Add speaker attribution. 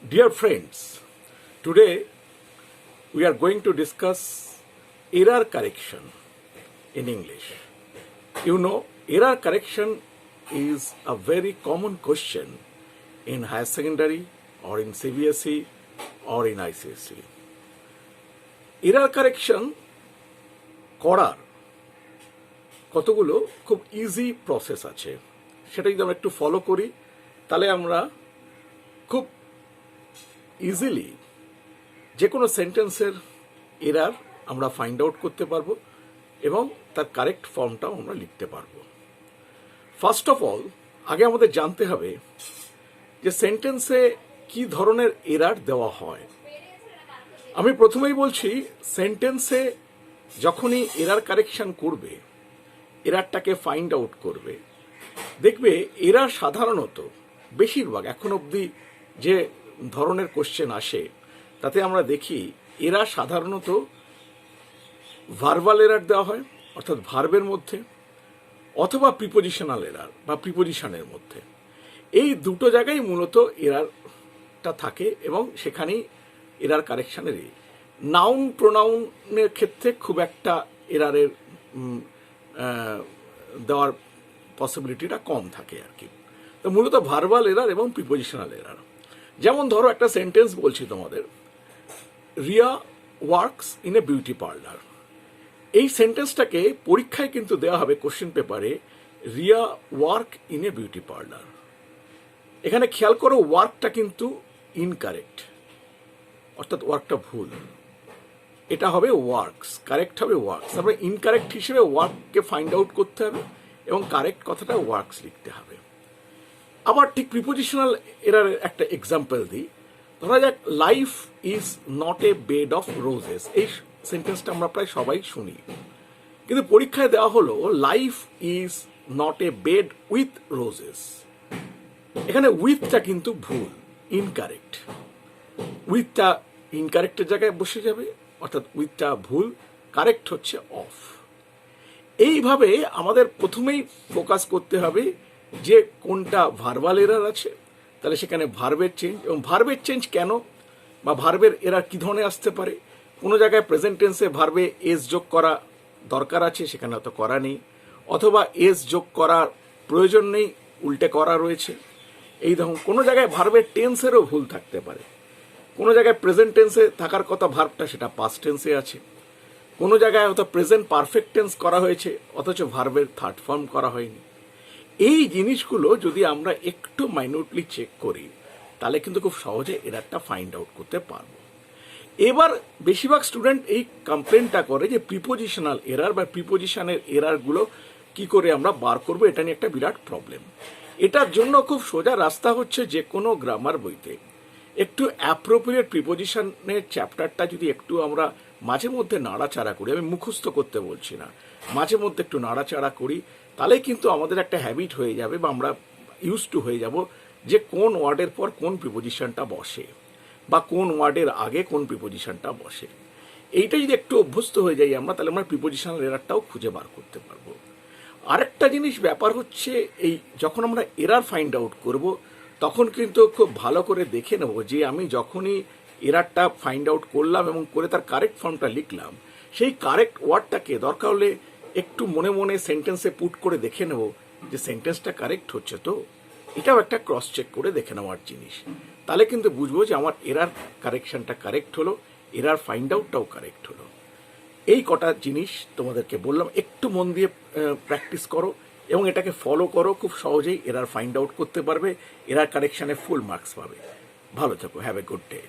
Speaker 1: Dear friends, today we are going to discuss error correction in English. You know, error correction is a very common question in higher secondary or in CBSE or in ICSE. Error correction করার কতগুলো খুব easy process আছে, সেটা যদি আমরা একটু follow করি তাহলে আমরা খুব ইজিলি যে কোনো সেন্টেন্সের এরার আমরা ফাইন্ড আউট করতে পারবো এবং তার কারেক্ট ফর্মটাও আমরা লিখতে পারবো। ফার্স্ট অফ অল আগে আমাদের জানতে হবে যে সেন্টেন্সে কি ধরনের এরার দেওয়া হয়। আমি প্রথমেই বলছি, সেন্টেন্সে যখনই এরার কারেকশন করবে, এরারটাকে ফাইন্ড আউট করবে, দেখবে এরার সাধারণত বেশিরভাগ এখন অবধি যে ধরনের কোশ্চেন আসে তাতে আমরা দেখি এরা সাধারণত ভার্বাল এরার দেওয়া হয়, অর্থাৎ ভার্বের মধ্যে, অথবা প্রিপোজিশনাল এরার বা প্রিপোজিশনের মধ্যে। এই দুটো জায়গায় মূলত এরারটা থাকে এবং সেখানেই এরার কারেকশানের নাউন প্রোনাউনের ক্ষেত্রে খুব একটা এরারের দেওয়ার পসিবিলিটিটা কম থাকে আর কি। তো মূলত ভার্বাল এরার এবং প্রিপোজিশনাল এরার। যেমন ধরো একটা সেন্টেন্স বলছি তোমাদের, Riya works in a beauty parlour. এই সেন্টেন্সটাকে পরীক্ষায় কিন্তু দেওয়া হবে কোশ্চেন পেপারে, Riya work in a beauty parlour. এখানে খেয়াল করো, ওয়ার্কটা কিন্তু ইনকারেক্ট, অর্থাৎ ওয়ার্কটা ভুল। এটা হবে ওয়ার্কস, কারেক্ট হবে ওয়ার্কস। তারপরে ইনকারেক্ট হিসেবে ওয়ার্ককে ফাইন্ড আউট করতে হবে এবং কারেক্ট কথাটা ওয়ার্কস লিখতে হবে। আবার ঠিক প্রিপোজিশনাল এরারের একটা এক্সাম্পল দিই। ধরা যাক, life is not a bed of roses. এই সেন্টেন্সটা আমরা প্রায় সবাই শুনি, কিন্তু পরীক্ষায় দেওয়া হলো life is not a bed with roses. এখানে উইথটা কিন্তু ভুল, ইনকারেক্ট। উইথটা ইনকারেক্টের জায়গায় বসে যাবে, অর্থাৎ উইথটা ভুল, কারেক্ট হচ্ছে অফ। এইভাবে আমাদের প্রথমেই ফোকাস করতে হবে যে কোনটা ভার্বাল এরার আছে, তাহলে সেখানে ভার্বের চেঞ্জ, এবং ভার্বের চেঞ্জ কেন বা ভার্বের এরার কী ধরনের আসতে পারে। কোনো জায়গায় প্রেজেন্ট টেন্সে ভার্বে এস যোগ করা দরকার আছে, সেখানে অত করা নেই, অথবা এস যোগ করার প্রয়োজন নেই, উল্টে করা রয়েছে। এই দেখুন, কোনো জায়গায় ভার্বের টেন্সেরও ভুল থাকতে পারে। কোনো জায়গায় প্রেজেন্ট টেন্সে থাকার কথা ভার্বটা সেটা পাস্ট টেন্সে আছে। কোনো জায়গায় হয়তো প্রেজেন্ট পারফেক্ট টেন্স করা হয়েছে অথচ ভার্বের থার্ড ফর্ম করা হয়নি। এই জিনিসগুলো যদি আমরা একটু মাইনিউটলি চেক করি তাহলে কিন্তু খুব সহজে এরারটা ফাইন্ড আউট করতে পারবো। এবার বেশিরভাগ স্টুডেন্ট এই কমপ্লেনটা করে যে প্রিপোজিশনাল এরার বা প্রিপোজিশনের এরারগুলো কি করে আমরা বার করবো, এটা নিয়ে একটা বিরাট প্রবলেম। এটার জন্য খুব সোজা রাস্তা হচ্ছে, যে কোনো গ্রামার বইতে একটু অ্যাপ্রোপ্রিয়েট প্রিপোজিশনের চ্যাপ্টারটা যদি একটু আমরা মাঝে মধ্যে নাড়াচাড়া করি, আমি মুখস্থ করতে বলছি না, মাঝে মধ্যে একটু নাড়াচাড়া করি, তাহলে কিন্তু আমাদের একটা হ্যাবিট হয়ে যাবে বা আমরা ইউজ টু হয়ে যাব যে কোন ওয়ার্ডের পর কোন প্রিপোজিশনটা বসে বা কোন ওয়ার্ডের আগে কোন প্রিপোজিশনটা বসে। এইটা যদি একটু অভ্যস্ত হয়ে যাই আমরা, তাহলে আমরা প্রিপোজিশনাল এরারটাও খুঁজে বার করতে পারবো। আরেকটা জিনিস ব্যাপার হচ্ছে, এই যখন আমরা এরার ফাইন্ড আউট করব তখন কিন্তু খুব ভালো করে দেখে নেব যে আমি যখনই এরারটা ফাইন্ড আউট করলাম এবং করে তার কারেক্ট ফর্মটা লিখলাম, সেই কারেক্ট ওয়ার্ডটাকে দরকার হলে একটু মনে মনে সেন্টেন্সে পুট করে দেখে নেব যে সেন্টেন্সটা কারেক্ট হচ্ছে তো। এটাও একটা ক্রস চেক করে দেখে নেওয়ার জিনিস। তাহলে কিন্তু বুঝবো যে আমার এরার কারেকশনটা কারেক্ট হলো, এরার ফাইন্ড আউটটাও কারেক্ট হলো। এই কটা জিনিস তোমাদেরকে বললাম, একটু মন দিয়ে প্র্যাকটিস করো এবং এটাকে ফলো করো, খুব সহজেই এরার ফাইন্ড আউট করতে পারবে, এরার কারেকশানে ফুল মার্কস পাবে। ভালো থেকো, হ্যাভ এ গুড ডে।